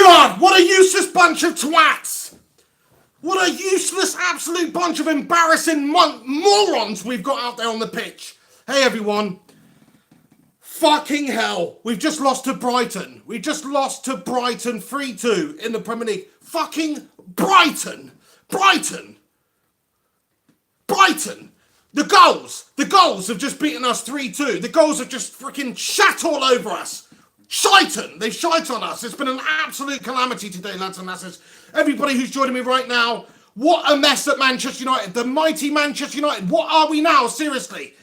God, what a useless bunch of twats. What a useless, absolute bunch of embarrassing morons we've got out there on the pitch. Hey, everyone. Fucking hell. We've just lost to Brighton. We just lost to Brighton 3-2 in the Premier League. Fucking Brighton. Brighton. The goals have just beaten us 3-2. The goals have just freaking shat all over us. Shiten. They've shite on us. It's been an absolute calamity today, lads and lasses. Everybody who's joining me right now, what a mess at Manchester United. The mighty Manchester United. What are we now? Seriously.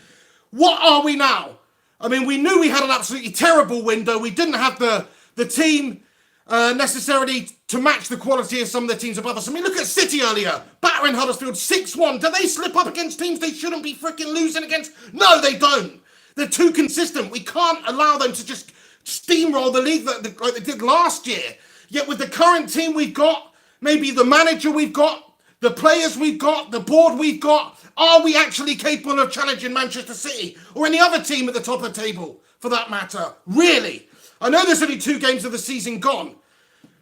What are we now? I mean, we knew we had an absolutely terrible window. We didn't have the team necessarily to match the quality of some of the teams above us. I mean, look at City earlier. Battering Huddersfield 6-1. Do they slip up against teams they shouldn't be freaking losing against? No, they don't. They're too consistent. We can't allow them to just steamroll the league like they did last year. Yet with the current team we've got, maybe the manager we've got, the players we've got, the board we've got, are we actually capable of challenging Manchester City or any other team at the top of the table, for that matter? Really? I know there's only 2 games of the season gone,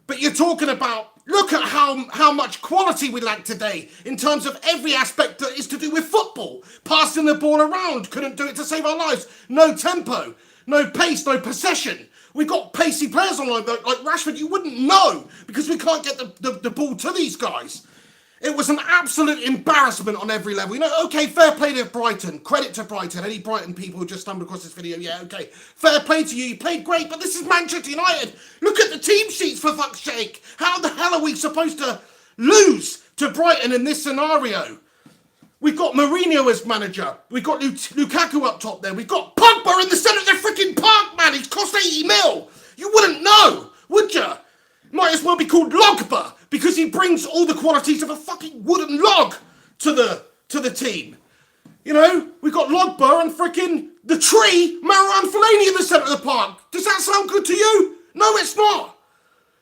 but you're talking about, look at how much quality we lack today in terms of every aspect that is to do with football. Passing the ball around, couldn't do it to save our lives. No tempo, no pace, no possession. We've got pacey players online, like Rashford, you wouldn't know because we can't get the ball to these guys. It was an absolute embarrassment on every level. You know, okay, fair play to Brighton. Credit to Brighton. Any Brighton people who just stumbled across this video, yeah, okay. Fair play to you. You played great, but this is Manchester United. Look at the team sheets, for fuck's sake. How the hell are we supposed to lose to Brighton in this scenario? We've got Mourinho as manager. We've got Lukaku up top there. We've got Pogba in the centre of the freaking park, man. He's cost 80 mil. You wouldn't know, would you? Might as well be called Logba, because he brings all the qualities of a fucking wooden log to the team. You know, we've got Logba and freaking the tree, Marouane Fellaini in the centre of the park. Does that sound good to you? No, it's not.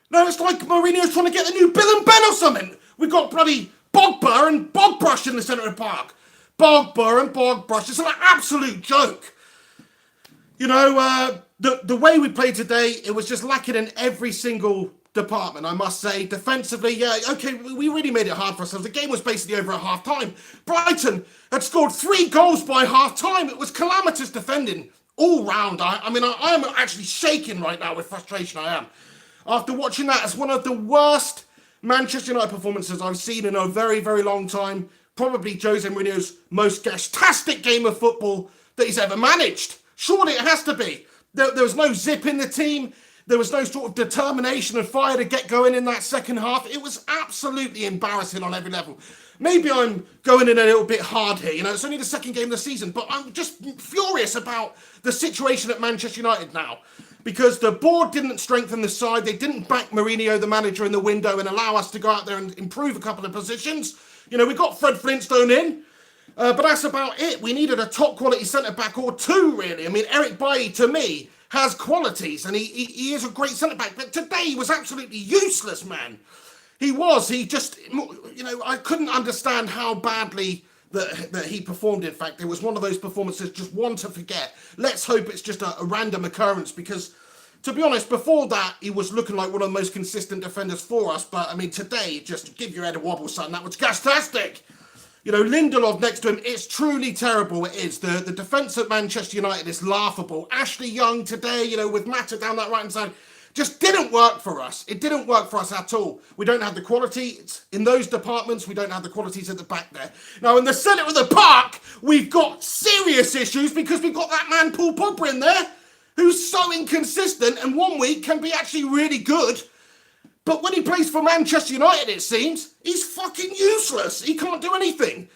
No, it's like Mourinho's trying to get the new Bill and Ben or something. We've got bloody Pogba and Bogbrush in the centre of the park. Pogba and Bogbrush. It's an absolute joke. You know, the way we played today, it was just lacking in every single department, I must say. Defensively, yeah, okay, we really made it hard for ourselves. The game was basically over at half-time. Brighton had scored 3 goals by half-time. It was calamitous defending all round. I mean, I am actually shaking right now with frustration, I am. After watching that, it's one of the worst Manchester United performances I've seen in a very, very long time. Probably Jose Mourinho's most gastastic game of football that he's ever managed. Surely it has to be. There was no zip in the team. There was no sort of determination and fire to get going in that second half. It was absolutely embarrassing on every level. Maybe I'm going in a little bit hard here. You know, it's only the second game of the season, but I'm just furious about the situation at Manchester United now, because the board didn't strengthen the side. They didn't back Mourinho, the manager, in the window and allow us to go out there and improve a couple of positions. You know, we got Fred Flintstone in, but that's about it. We needed a top quality centre-back or 2, really. I mean, Eric Bailly, to me, has qualities, and he is a great centre-back, but today he was absolutely useless, man. He just, you know, I couldn't understand how badly that he performed, in fact. It was one of those performances, just one to forget. Let's hope it's just a random occurrence, because, to be honest, before that, he was looking like one of the most consistent defenders for us, but, I mean, today, just give your head a wobble, son. That was gastastic. You know, Lindelof next to him, it's truly terrible, it is. The defence at Manchester United is laughable. Ashley Young today, you know, with Mata down that right-hand side, just didn't work for us. It didn't work for us at all. We don't have the quality in those departments. We don't have the qualities at the back there. Now, in the centre of the park, we've got serious issues because we've got that man Paul Pogba in there who's so inconsistent and one week can be actually really good. But when he plays for Manchester United, it seems, he's fucking useless. He can't do anything.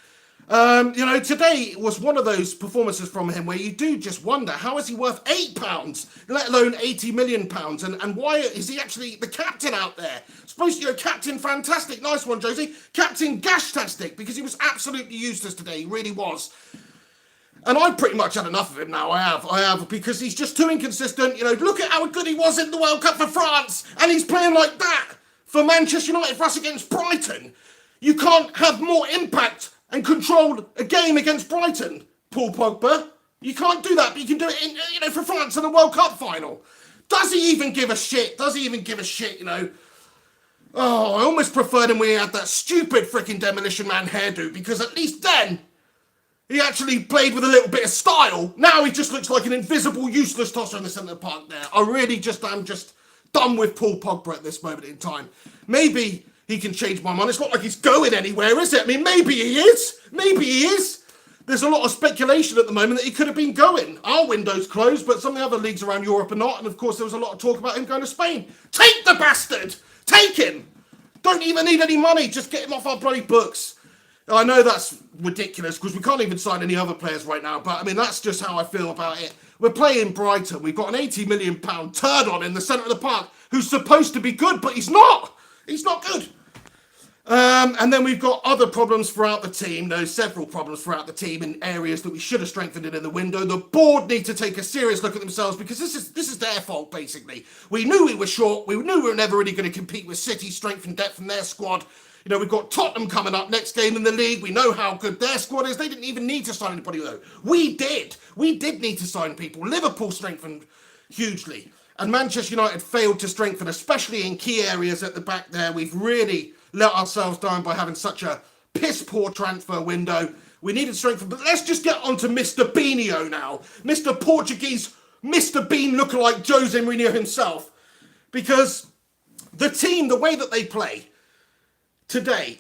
You know, today was one of those performances from him where you do just wonder, how is he worth £8, let alone £80 million? And why is he actually the captain out there? Supposed to be a captain, fantastic. Nice one, Josie. Captain Gashtastic, because he was absolutely useless today. He really was. And I've pretty much had enough of him now. I have, because he's just too inconsistent. You know, look at how good he was in the World Cup for France, and he's playing like that for Manchester United for us against Brighton. You can't have more impact and control a game against Brighton, Paul Pogba. You can't do that, but you can do it in, you know, for France in the World Cup final. Does he even give a shit? Does he even give a shit, you know? Oh, I almost preferred him when he had that stupid freaking Demolition Man hairdo, because at least then he actually played with a little bit of style. Now he just looks like an invisible, useless tosser in the centre of the park there. I'm just done with Paul Pogba at this moment in time. Maybe he can change my mind. It's not like he's going anywhere, is it? I mean, maybe he is. Maybe he is. There's a lot of speculation at the moment that he could have been going. Our window's closed, but some of the other leagues around Europe are not. And of course, there was a lot of talk about him going to Spain. Take the bastard! Take him! Don't even need any money. Just get him off our bloody books. I know that's ridiculous because we can't even sign any other players right now. But I mean, that's just how I feel about it. We're playing Brighton. We've got an £80 million turd on in the centre of the park who's supposed to be good, but he's not. He's not good. And then we've got other problems throughout the team. There's several problems throughout the team in areas that we should have strengthened it in the window. The board need to take a serious look at themselves because this is their fault, basically. We knew we were short. We knew we were never really going to compete with City's strength and depth in their squad. You know, we've got Tottenham coming up next game in the league. We know how good their squad is. They didn't even need to sign anybody, though. We did. We did need to sign people. Liverpool strengthened hugely. And Manchester United failed to strengthen, especially in key areas at the back there. We've really let ourselves down by having such a piss-poor transfer window. We needed strength, but let's just get on to Mr. Beanio now. Mr. Portuguese, Mr. Bean lookalike Jose Mourinho himself. Because the team, the way that they play today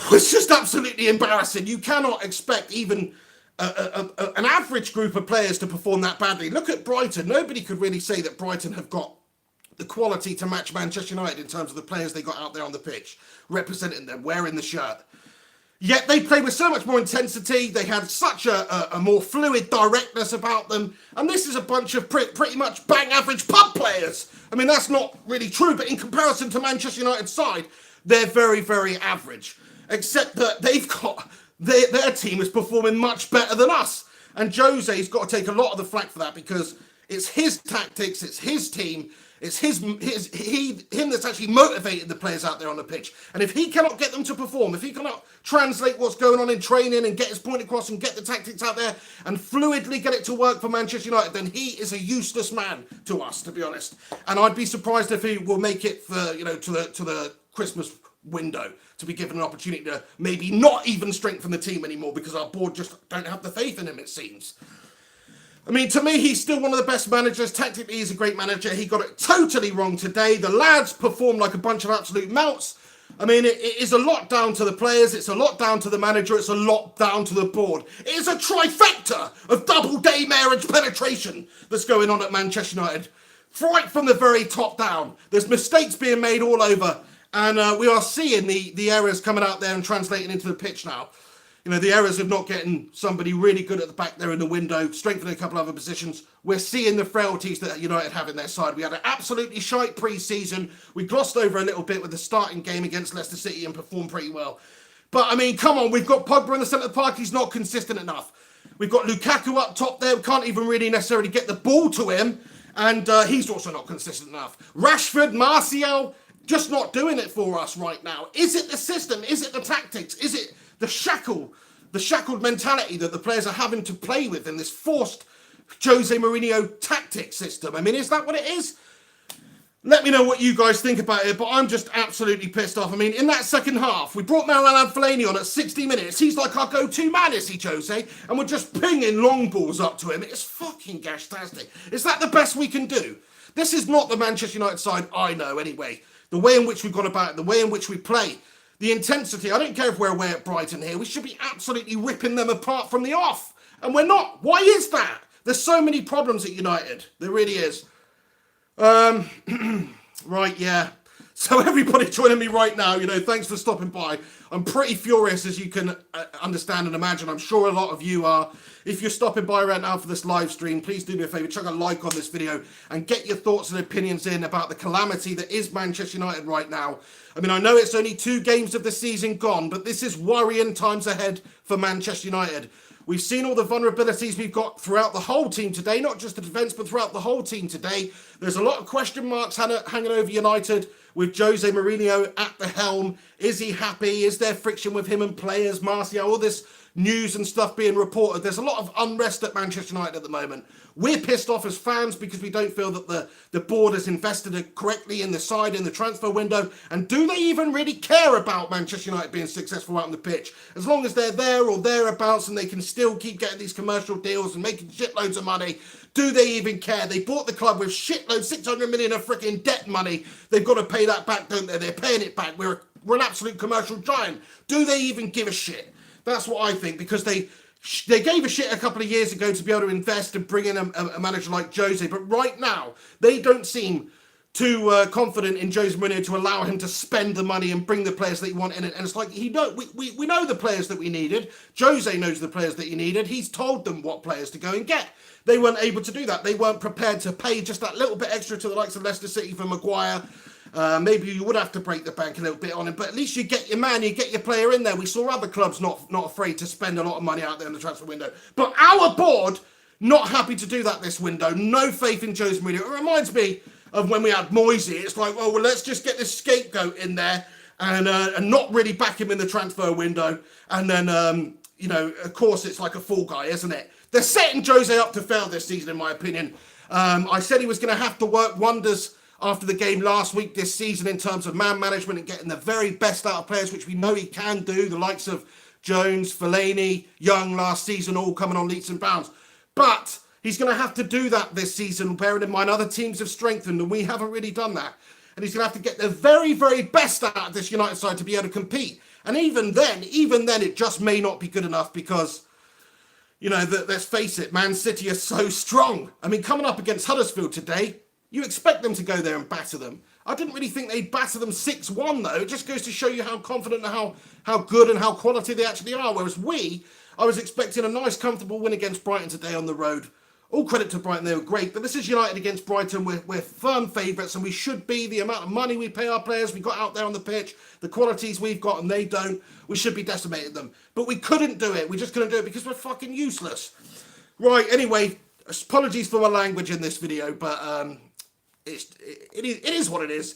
was just absolutely embarrassing. You cannot expect even an average group of players to perform that badly. Look at Brighton. Nobody could really say that Brighton have got the quality to match Manchester United in terms of the players they got out there on the pitch, representing them, wearing the shirt. Yet they played with so much more intensity. They had such a more fluid directness about them. And this is a bunch of pretty much bang average pub players. I mean, that's not really true, but in comparison to Manchester United's side, they're very, very average. Except that they've got their team is performing much better than us. And Jose's got to take a lot of the flak for that because it's his tactics, it's his team. It's him that's actually motivated the players out there on the pitch. And if he cannot get them to perform, if he cannot translate what's going on in training and get his point across and get the tactics out there and fluidly get it to work for Manchester United, then he is a useless man to us, to be honest. And I'd be surprised if he will make it for, you know, to the Christmas window to be given an opportunity to maybe not even strengthen the team anymore because our board just don't have the faith in him, it seems. I mean, to me, he's still one of the best managers. Tactically, he's a great manager. He got it totally wrong today. The lads performed like a bunch of absolute melts. I mean, it is a lot down to the players. It's a lot down to the manager. It's a lot down to the board. It is a trifecta of double-day marriage penetration that's going on at Manchester United. Right from the very top down. There's mistakes being made all over. And we are seeing the errors coming out there and translating into the pitch now. You know, the errors of not getting somebody really good at the back there in the window, strengthening a couple of other positions. We're seeing the frailties that United have in their side. We had an absolutely shite pre-season. We glossed over a little bit with the starting game against Leicester City and performed pretty well. But, I mean, come on, we've got Pogba in the centre of the park. He's not consistent enough. We've got Lukaku up top there. We can't even really necessarily get the ball to him. And he's also not consistent enough. Rashford, Martial, just not doing it for us right now. Is it the system? Is it the tactics? Is it the shackled mentality that the players are having to play with in this forced Jose Mourinho tactic system? I mean, is that what it is? Let me know what you guys think about it, but I'm just absolutely pissed off. I mean, in that second half, we brought Marouane Fellaini on at 60 minutes. He's like our go-to man, is he, Jose? And we're just pinging long balls up to him. It's fucking gash-tastic. Is that the best we can do? This is not the Manchester United side I know, anyway. The way in which we've gone about it, the way in which we play, the intensity. I don't care if we're away at Brighton here. We should be absolutely ripping them apart from the off. And we're not. Why is that? There's so many problems at United. There really is. Right, yeah. So everybody joining me right now, you know, thanks for stopping by. I'm pretty furious, as you can understand and imagine. I'm sure a lot of you are. If you're stopping by right now for this live stream, please do me a favour, chuck a like on this video and get your thoughts and opinions in about the calamity that is Manchester United right now. I mean, I know it's only 2 games of the season gone, but this is worrying times ahead for Manchester United. We've seen all the vulnerabilities we've got throughout the whole team today, not just the defence, but throughout the whole team today. There's a lot of question marks hanging over United with Jose Mourinho at the helm. Is he happy? Is there friction with him and players? Martial, all this news and stuff being reported. There's a lot of unrest at Manchester United at the moment. We're pissed off as fans because we don't feel that the board has invested it correctly in the side, in the transfer window. And do they even really care about Manchester United being successful out on the pitch? As long as they're there or thereabouts and they can still keep getting these commercial deals and making shitloads of money, do they even care? They bought the club with shitloads, 600 million of freaking debt money. They've got to pay that back, don't they? They're paying it back. We're an absolute commercial giant. Do they even give a shit? That's what I think, because they gave a shit a couple of years ago to be able to invest and bring in a manager like Jose. But right now, they don't seem too confident in Jose Mourinho to allow him to spend the money and bring the players that he want in it. And it's like, we know the players that we needed. Jose knows the players that he needed. He's told them what players to go and get. They weren't able to do that. They weren't prepared to pay just that little bit extra to the likes of Leicester City for Maguire. Maybe you would have to break the bank a little bit on him, but at least you get your man, you get your player in there. We saw other clubs not afraid to spend a lot of money out there in the transfer window. But our board, not happy to do that this window. No faith in Jose Mourinho. It reminds me of when we had Moisey. It's like, well, let's just get this scapegoat in there and not really back him in the transfer window. And then, of course, it's like a fool guy, isn't it? They're setting Jose up to fail this season, in my opinion. I said he was going to have to work wonders after the game last week this season in terms of man management and getting the very best out of players, which we know he can do. The likes of Jones, Fellaini, Young last season, all coming on leaps and bounds. But he's going to have to do that this season, bearing in mind other teams have strengthened and we haven't really done that. And he's going to have to get the very, very best out of this United side to be able to compete. And even then, it just may not be good enough because, let's face it, Man City are so strong. I mean, coming up against Huddersfield today, you expect them to go there and batter them. I didn't really think they'd batter them 6-1, though. It just goes to show you how confident and how good and how quality they actually are. Whereas I was expecting a nice, comfortable win against Brighton today on the road. All credit to Brighton, they were great. But this is United against Brighton. We're firm favourites, and we should be. The amount of money we pay our players, we got out there on the pitch, the qualities we've got and they don't, we should be decimating them. But we couldn't do it. We just couldn't do it because we're fucking useless. Right, anyway, apologies for my language in this video, but it is what it is.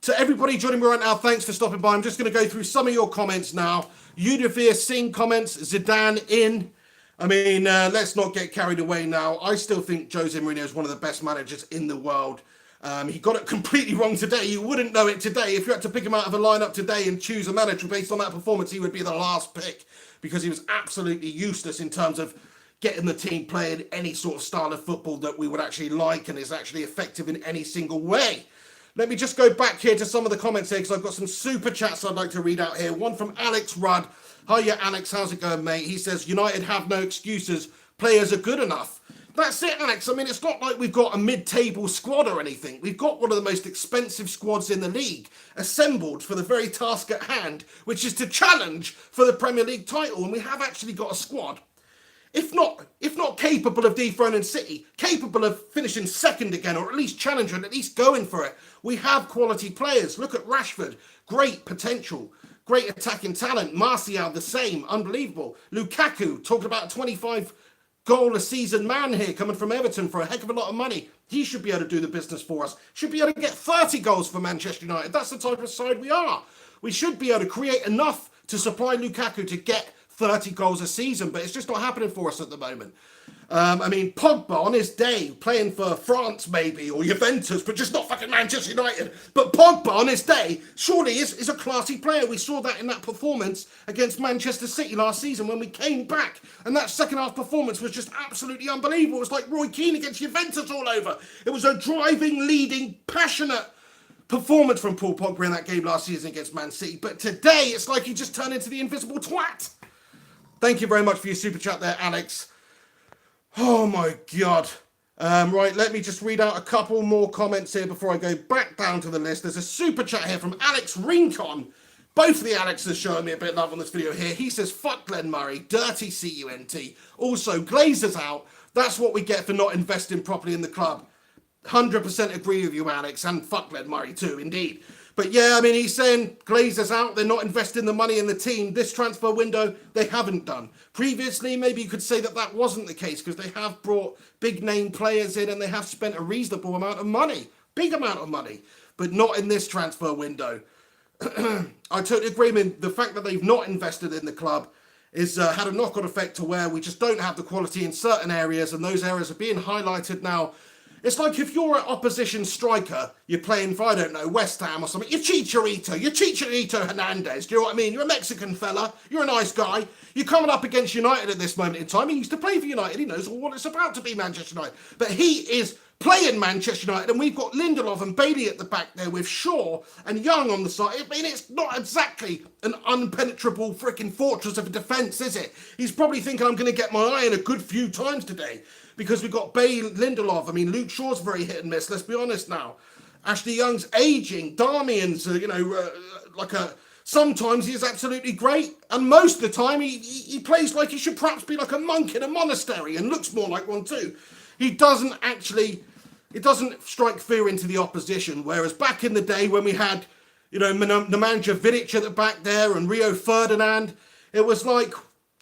To everybody joining me right now, thanks for stopping by. I'm just going to go through some of your comments now. Udavir Singh comments, Zidane in. I mean, let's not get carried away now. I still think Jose Mourinho is one of the best managers in the world. He got it completely wrong today. You wouldn't know it today. If you had to pick him out of a lineup today and choose a manager based on that performance, he would be the last pick because he was absolutely useless in terms of getting the team playing any sort of style of football that we would actually like and is actually effective in any single way. Let me just go back here to some of the comments here because I've got some super chats I'd like to read out here. One from Alex Rudd. Hiya, Alex. How's it going, mate? He says, United have no excuses. Players are good enough. That's it, Alex. I mean, it's not like we've got a mid-table squad or anything. We've got one of the most expensive squads in the league assembled for the very task at hand, which is to challenge for the Premier League title. And we have actually got a squad, if not capable of dethroning City, capable of finishing second again, or at least challenging, at least going for it. We have quality players. Look at Rashford. Great potential. Great attacking talent. Martial, the same. Unbelievable. Lukaku, talking about a 25-goal-a-season man here coming from Everton for a heck of a lot of money. He should be able to do the business for us. Should be able to get 30 goals for Manchester United. That's the type of side we are. We should be able to create enough to supply Lukaku to get 30 goals a season, but it's just not happening for us at the moment. I mean, Pogba on his day, playing for France maybe, or Juventus, but just not fucking Manchester United. But Pogba on his day, surely is a classy player. We saw that in that performance against Manchester City last season when we came back. And that second half performance was just absolutely unbelievable. It was like Roy Keane against Juventus all over. It was a driving, leading, passionate performance from Paul Pogba in that game last season against Man City. But today, it's like he just turned into the invisible twat. Thank you very much for your super chat there, Alex. Oh my God. Right, let me just read out a couple more comments here before I go back down to the list. There's a super chat here from Alex Rincon. Both of the Alexes showing me a bit of love on this video here. He says, fuck Glenn Murray, dirty CUNT. Also, Glazers out. That's what we get for not investing properly in the club. 100% agree with you, Alex, and fuck Glenn Murray too, indeed. But yeah, I mean, he's saying Glazers out, they're not investing the money in the team. This transfer window, they haven't done. Previously, maybe you could say that that wasn't the case because they have brought big name players in and they have spent a reasonable amount of money, big amount of money, but not in this transfer window. I totally agree with the fact that they've not invested in the club is had a knock-on effect to where we just don't have the quality in certain areas, and those areas are being highlighted now. It's like if you're an opposition striker, you're playing for, I don't know, West Ham or something, you're Chicharito Hernandez, do you know what I mean? You're a Mexican fella, you're a nice guy, you're coming up against United at this moment in time. He used to play for United, he knows what it's about to be Manchester United, but he is playing Manchester United, and we've got Lindelof and Bailey at the back there with Shaw and Young on the side. I mean, it's not exactly an unpenetrable freaking fortress of a defence, is it? He's probably thinking, I'm going to get my eye in a good few times today, because we've got Bailey, Lindelof. I mean, Luke Shaw's very hit and miss, let's be honest now. Ashley Young's ageing. Darmian's, sometimes he is absolutely great, and most of the time he plays like he should perhaps be like a monk in a monastery and looks more like one too. It doesn't strike fear into the opposition, whereas back in the day when we had, Nemanja Vidic at the back there and Rio Ferdinand, it was like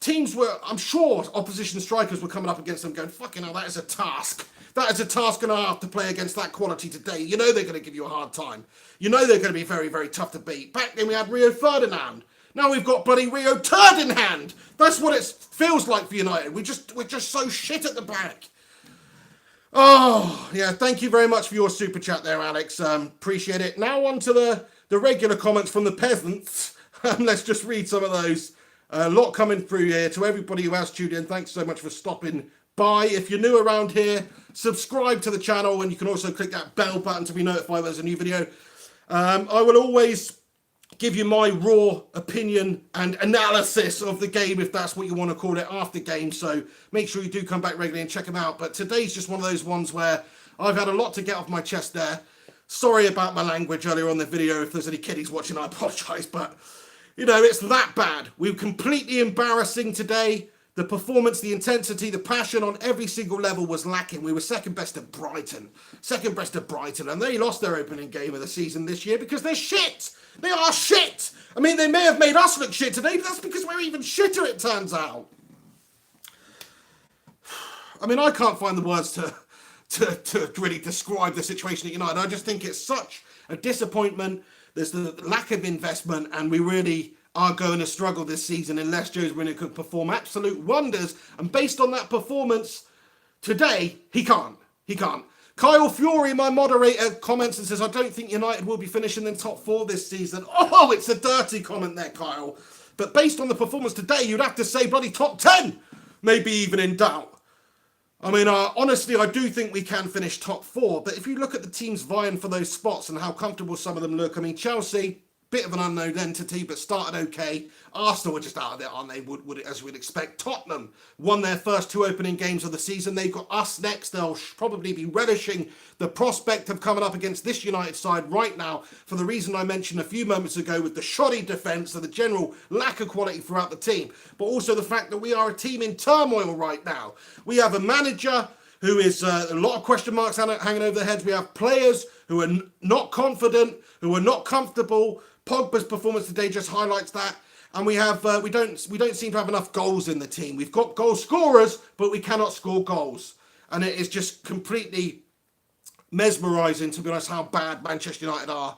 teams were, I'm sure opposition strikers were coming up against them going, fucking hell, that is a task. That is a task and a half to play against that quality today. You know they're going to give you a hard time. You know they're going to be very, very tough to beat. Back then we had Rio Ferdinand. Now we've got bloody Rio Turd in hand. That's what it feels like for United. We're just so shit at the back. Oh, yeah, thank you very much for your super chat there, Alex. Appreciate it. Now on to the regular comments from the peasants. Let's just read some of those. A lot coming through here. To everybody who has tuned in, thanks so much for stopping by. If you're new around here, subscribe to the channel, and you can also click that bell button to be notified when there's a new video. I will always give you my raw opinion and analysis of the game, if that's what you want to call it, after game. So make sure you do come back regularly and check them out. But today's just one of those ones where I've had a lot to get off my chest there. Sorry about my language earlier on the video. If there's any kiddies watching, I apologise. But, it's that bad. We were completely embarrassing today. The performance, the intensity, the passion on every single level was lacking. We were second best at Brighton. And they lost their opening game of the season this year because they're shit. They are shit. I mean, they may have made us look shit today, but that's because we're even shitter, it turns out. I mean, I can't find the words to really describe the situation at United. I just think it's such a disappointment. There's the lack of investment, and we really are going to struggle this season unless Jose Mourinho could perform absolute wonders. And based on that performance today, he can't. Kyle Fury, my moderator, comments and says, I don't think United will be finishing in top 4 this season. Oh, it's a dirty comment there, Kyle. But based on the performance today, you'd have to say bloody top 10, maybe even in doubt. I mean, honestly, I do think we can finish top 4. But if you look at the teams vying for those spots and how comfortable some of them look, I mean, Chelsea, bit of an unknown entity, but started okay. Arsenal were just out of it, aren't they? Would as we'd expect. Tottenham won their first 2 opening games of the season. They've got us next. They'll probably be relishing the prospect of coming up against this United side right now for the reason I mentioned a few moments ago with the shoddy defence and the general lack of quality throughout the team, but also the fact that we are a team in turmoil right now. We have a manager who is a lot of question marks hanging over their heads. We have players who are not confident, who are not comfortable. Pogba's performance today just highlights that, and we don't seem to have enough goals in the team. We've got goal scorers, but we cannot score goals, and it is just completely mesmerising, to be honest, how bad Manchester United are.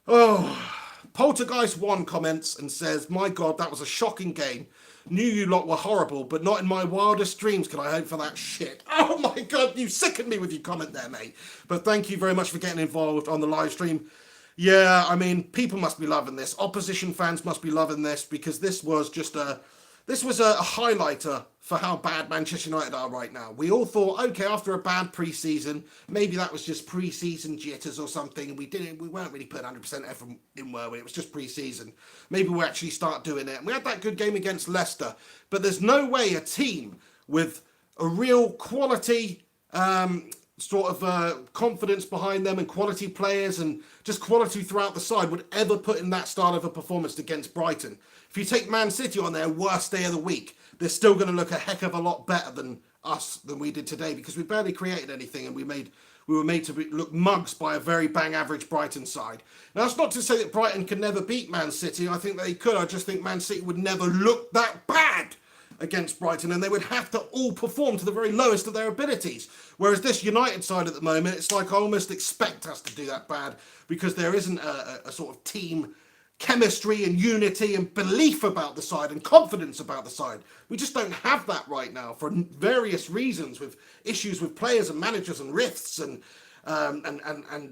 Oh, Poltergeist1 comments and says, "My God, that was a shocking game. Knew you lot were horrible, but not in my wildest dreams could I hope for that shit." Oh my God, you sickened me with your comment there, mate. But thank you very much for getting involved on the live stream. Yeah, I mean, people must be loving this. Opposition fans must be loving this, because this was a highlighter for how bad Manchester United are right now. We all thought, okay, after a bad pre-season, maybe that was just pre-season jitters or something. We weren't really putting 100% effort in, were we? It was just pre-season. Maybe we'll actually start doing it. And we had that good game against Leicester, but there's no way a team with a real quality confidence behind them and quality players and just quality throughout the side would ever put in that style of a performance against Brighton. If you take Man City on their worst day of the week, they're still going to look a heck of a lot better than we did today, because we barely created anything, and we were made to look mugs by a very bang average Brighton side. Now, that's not to say that Brighton can never beat Man City. I think they could. I just think Man City would never look that bad against Brighton, and they would have to all perform to the very lowest of their abilities. Whereas this United side at the moment, it's like I almost expect us to do that bad, because there isn't a sort of team chemistry and unity and belief about the side and confidence about the side. We just don't have that right now for various reasons, with issues with players and managers and rifts and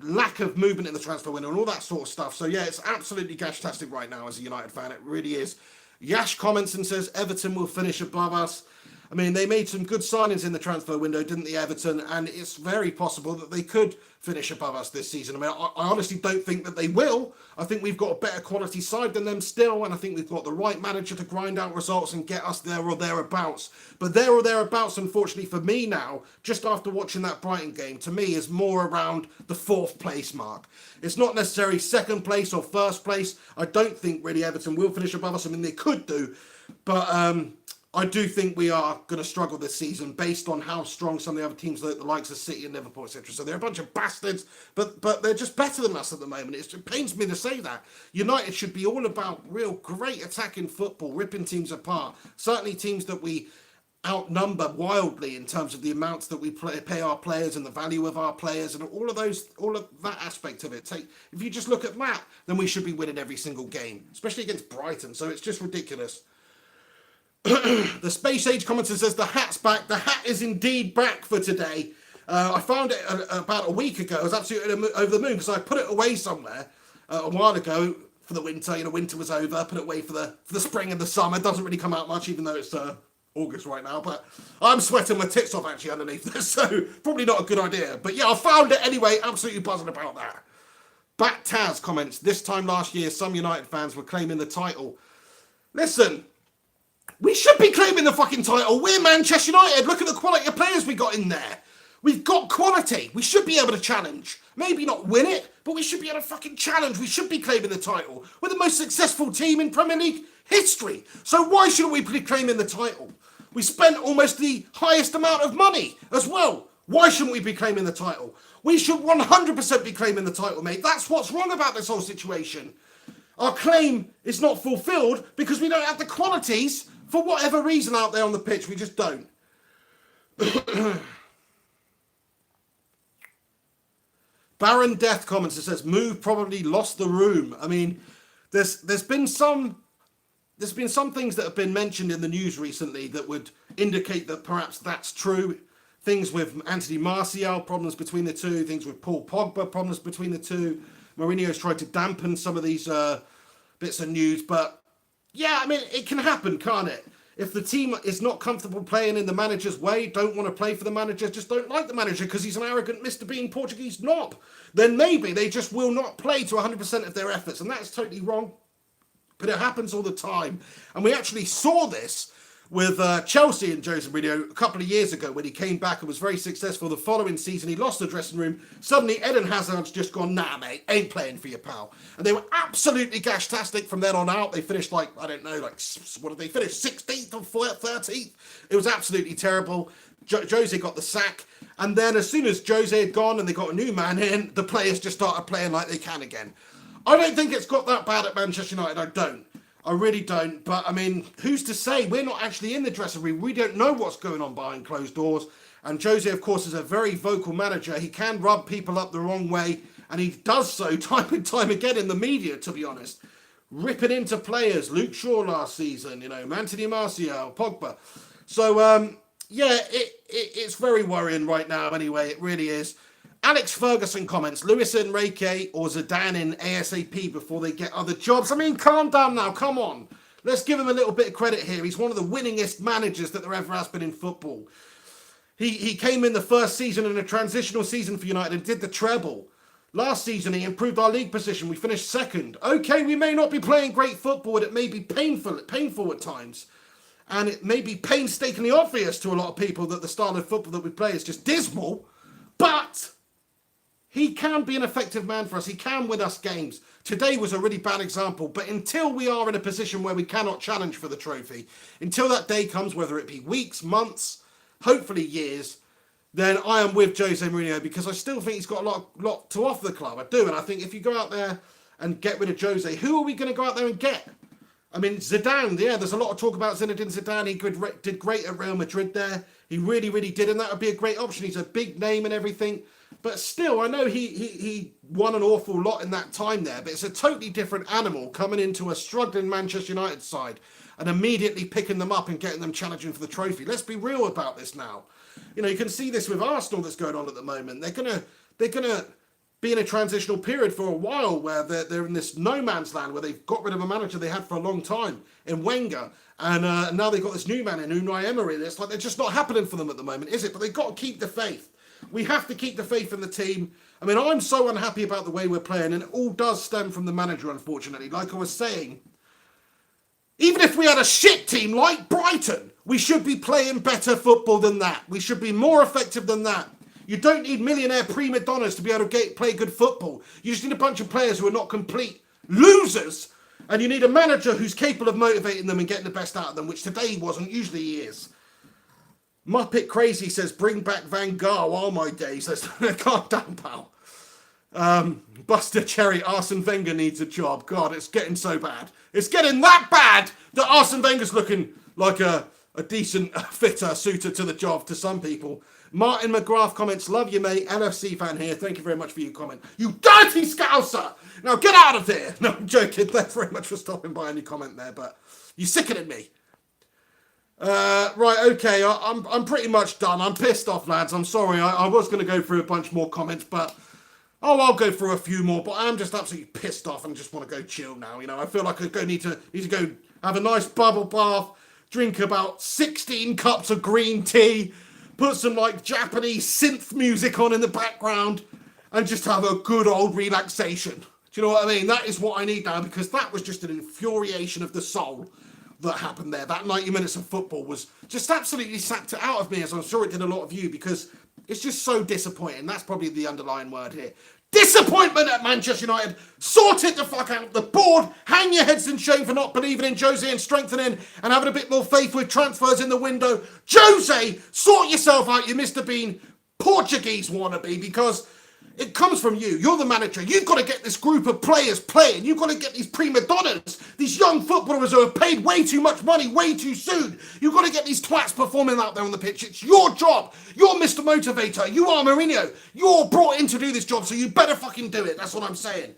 lack of movement in the transfer window and all that sort of stuff. So yeah, it's absolutely gash-tastic right now as a United fan. It really is. Yash comments and says Everton will finish above us. I mean, they made some good signings in the transfer window, didn't they, Everton? And it's very possible that they could finish above us this season. I mean, I honestly don't think that they will. I think we've got a better quality side than them still, and I think we've got the right manager to grind out results and get us there or thereabouts. But there or thereabouts, unfortunately for me now, just after watching that Brighton game, to me is more around the 4th place mark. It's not necessarily 2nd place or 1st place. I don't think really Everton will finish above us. I mean, they could do, but I do think we are going to struggle this season based on how strong some of the other teams, like the likes of City and Liverpool, etc. So they're a bunch of bastards, but they're just better than us at the moment. It pains me to say that. United should be all about real great attacking football, ripping teams apart. Certainly teams that we outnumber wildly in terms of the amounts that we pay our players and the value of our players and all of that aspect of it. If you just look at that, then we should be winning every single game, especially against Brighton. So it's just ridiculous. The Space Age commenter says the hat's back. The hat is indeed back for today. I found it about a week ago. I was absolutely over the moon because I put it away somewhere a while ago for the winter. You know, winter was over. I put it away for the spring and the summer. It doesn't really come out much, even though it's August right now. But I'm sweating my tits off actually underneath this, so probably not a good idea. But yeah, I found it anyway. Absolutely buzzing about that. Bat Taz comments, this time last year, some United fans were claiming the title. Listen, we should be claiming the fucking title. We're Manchester United. Look at the quality of players we got in there. We've got quality. We should be able to challenge. Maybe not win it, but we should be able to fucking challenge. We should be claiming the title. We're the most successful team in Premier League history. So why shouldn't we be claiming the title? We spent almost the highest amount of money as well. Why shouldn't we be claiming the title? We should 100% be claiming the title, mate. That's what's wrong about this whole situation. Our claim is not fulfilled because we don't have the qualities for whatever reason out there on the pitch. We just don't. Baron Death comments and says, Move probably lost the room. I mean, there's been some things that have been mentioned in the news recently that would indicate that perhaps that's true. Things with Anthony Martial, problems between the two. Things with Paul Pogba, problems between the two. Mourinho's tried to dampen some of these bits of news, but yeah, I mean, it can happen, can't it? If the team is not comfortable playing in the manager's way, don't want to play for the manager, just don't like the manager because he's an arrogant Mr. Bean Portuguese knob, then maybe they just will not play to 100% of their efforts, and that's totally wrong. But it happens all the time. And we actually saw this with Chelsea and Jose Mourinho a couple of years ago when he came back and was very successful. The following season, he lost the dressing room. Suddenly, Eden Hazard's just gone, nah, mate, ain't playing for your pal. And they were absolutely gash-tastic from then on out. They finished what did they finish? 16th or 13th? It was absolutely terrible. Jose got the sack. And then as soon as Jose had gone and they got a new man in, the players just started playing like they can again. I don't think it's got that bad at Manchester United. I don't. I really don't. But, I mean, who's to say? We're not actually in the dressing room. We don't know what's going on behind closed doors. And Jose, of course, is a very vocal manager. He can rub people up the wrong way. And he does so time and time again in the media, to be honest. Ripping into players. Luke Shaw last season, Anthony Martial, Pogba. So, yeah, it's very worrying right now anyway. It really is. Alex Ferguson comments, Luis Enrique or Zidane in ASAP before they get other jobs. I mean, calm down now, come on. Let's give him a little bit of credit here. He's one of the winningest managers that there ever has been in football. He came in the first season in a transitional season for United and did the treble. Last season, he improved our league position. We finished second. Okay, we may not be playing great football, and it may be painful at times. And it may be painstakingly obvious to a lot of people that the style of football that we play is just dismal. But he can be an effective man for us. He can win us games. Today was a really bad example. But until we are in a position where we cannot challenge for the trophy, until that day comes, whether it be weeks, months, hopefully years, then I am with Jose Mourinho because I still think he's got a lot to offer the club. I do. And I think if you go out there and get rid of Jose, who are we going to go out there and get? I mean, Zidane, yeah, there's a lot of talk about Zinedine Zidane. He did great at Real Madrid there. He really, really did. And that would be a great option. He's a big name and everything. But still, I know he won an awful lot in that time there, but it's a totally different animal coming into a struggling Manchester United side and immediately picking them up and getting them challenging for the trophy. Let's be real about this now. You know, you can see this with Arsenal that's going on at the moment. They're gonna be in a transitional period for a while where they're in this no man's land where they've got rid of a manager they had for a long time in Wenger, and now they've got this new man in Unai Emery. It's like they're just not happening for them at the moment, is it? But they've got to keep the faith. We have to keep the faith in the team. I mean, I'm so unhappy about the way we're playing, and it all does stem from the manager, unfortunately. Like I was saying, even if we had a shit team like Brighton, we should be playing better football than that. We should be more effective than that. You don't need millionaire prima donnas to be able to play good football. You just need a bunch of players who are not complete losers, and you need a manager who's capable of motivating them and getting the best out of them, which today he wasn't. Usually he is. Muppet Crazy says, bring back Van Gaal, all my days. Calm down, pal. Buster Cherry, Arsene Wenger needs a job. God, it's getting so bad. It's getting that bad that Arsene Wenger's looking like a decent fitter, suitor to the job to some people. Martin McGrath comments, love you, mate. LFC fan here. Thank you very much for your comment. You dirty scouser! Now get out of here. No, I'm joking. Thanks very much for stopping by on your comment there, but you're sickening me. Right, okay, I'm pretty much done. I'm pissed off, lads. I'm sorry. I was going to go through a bunch more comments, but I'll go through a few more. But I'm just absolutely pissed off and just want to go chill now. You know, I feel like I need to go have a nice bubble bath, drink about 16 cups of green tea, put some like Japanese synth music on in the background, and just have a good old relaxation. Do you know what I mean? That is what I need now, because that was just an infuriation of the soul that happened there. That 90 minutes of football was just absolutely sacked it out of me, as I'm sure it did a lot of you, because it's just so disappointing. That's probably the underlying word here. Disappointment at Manchester United. Sort it the fuck out. The board, hang your heads in shame for not believing in Jose and strengthening and having a bit more faith with transfers in the window. Jose, sort yourself out, you Mr. Bean Portuguese wannabe, because it comes from you. You're the manager. You've got to get this group of players playing. You've got to get these prima donnas, these young footballers who are paid way too much money way too soon. You've got to get these twats performing out there on the pitch. It's your job. You're Mr. Motivator. You are Mourinho. You're brought in to do this job, so you better fucking do it. That's what I'm saying.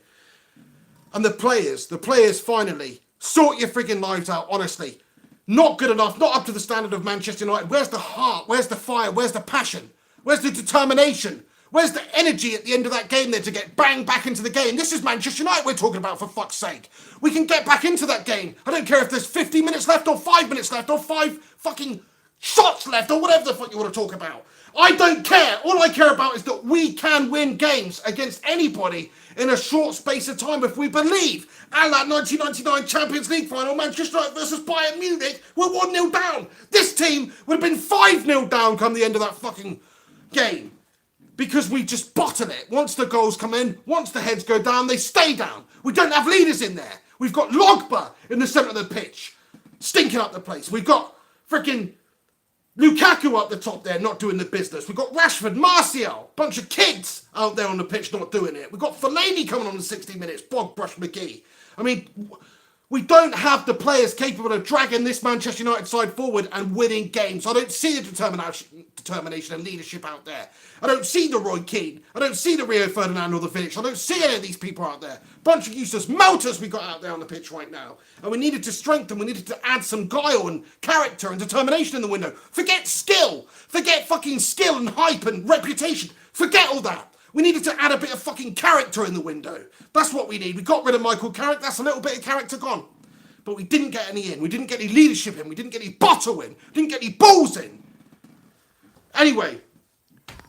And the players finally, sort your frigging lives out, honestly. Not good enough, not up to the standard of Manchester United. Where's the heart? Where's the fire? Where's the passion? Where's the determination? Where's the energy at the end of that game there to get bang back into the game? This is Manchester United we're talking about, for fuck's sake. We can get back into that game. I don't care if there's 50 minutes left or 5 minutes left or 5 fucking shots left or whatever the fuck you want to talk about. I don't care. All I care about is that we can win games against anybody in a short space of time if we believe. And that 1999 Champions League final, Manchester United versus Bayern Munich, we're 1-0 down. This team would have been 5-0 down come the end of that fucking game. Because we just bottle it. Once the goals come in, once the heads go down, they stay down. We don't have leaders in there. We've got Pogba in the centre of the pitch, stinking up the place. We've got freaking Lukaku up the top there, not doing the business. We've got Rashford, Martial, bunch of kids out there on the pitch not doing it. We've got Fellaini coming on in 60 minutes, Bogbrush McGee. I mean, we don't have the players capable of dragging this Manchester United side forward and winning games. I don't see the determination and leadership out there. I don't see the Roy Keane. I don't see the Rio Ferdinand or the Vidic. I don't see any of these people out there. Bunch of useless melters we got out there on the pitch right now. And we needed to strengthen. We needed to add some guile and character and determination in the window. Forget skill. Forget fucking skill and hype and reputation. Forget all that. We needed to add a bit of fucking character in the window. That's what we need. We got rid of Michael Carrick. That's a little bit of character gone. But we didn't get any in. We didn't get any leadership in. We didn't get any bottle in. We didn't get any balls in. Anyway,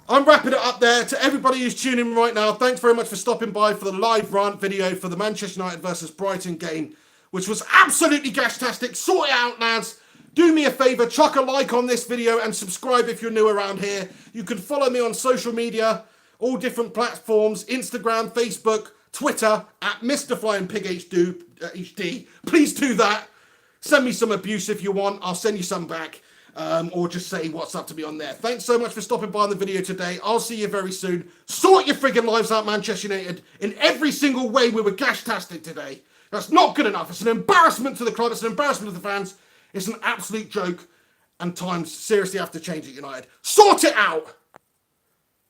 I'm wrapping it up there. To everybody who's tuning in right now, thanks very much for stopping by for the live rant video for the Manchester United versus Brighton game, which was absolutely gashtastic. Sort it out, lads. Do me a favour, chuck a like on this video and subscribe if you're new around here. You can follow me on social media, all different platforms, Instagram, Facebook, Twitter, at Mr. Flying Pig HD. Please do that. Send me some abuse if you want. I'll send you some back. Or just say what's up to me on there. Thanks so much for stopping by on the video today. I'll see you very soon. Sort your friggin' lives out, Manchester United. In every single way, we were gash-tastic today. That's not good enough. It's an embarrassment to the club. It's an embarrassment to the fans. It's an absolute joke. And times seriously have to change at United. Sort it out!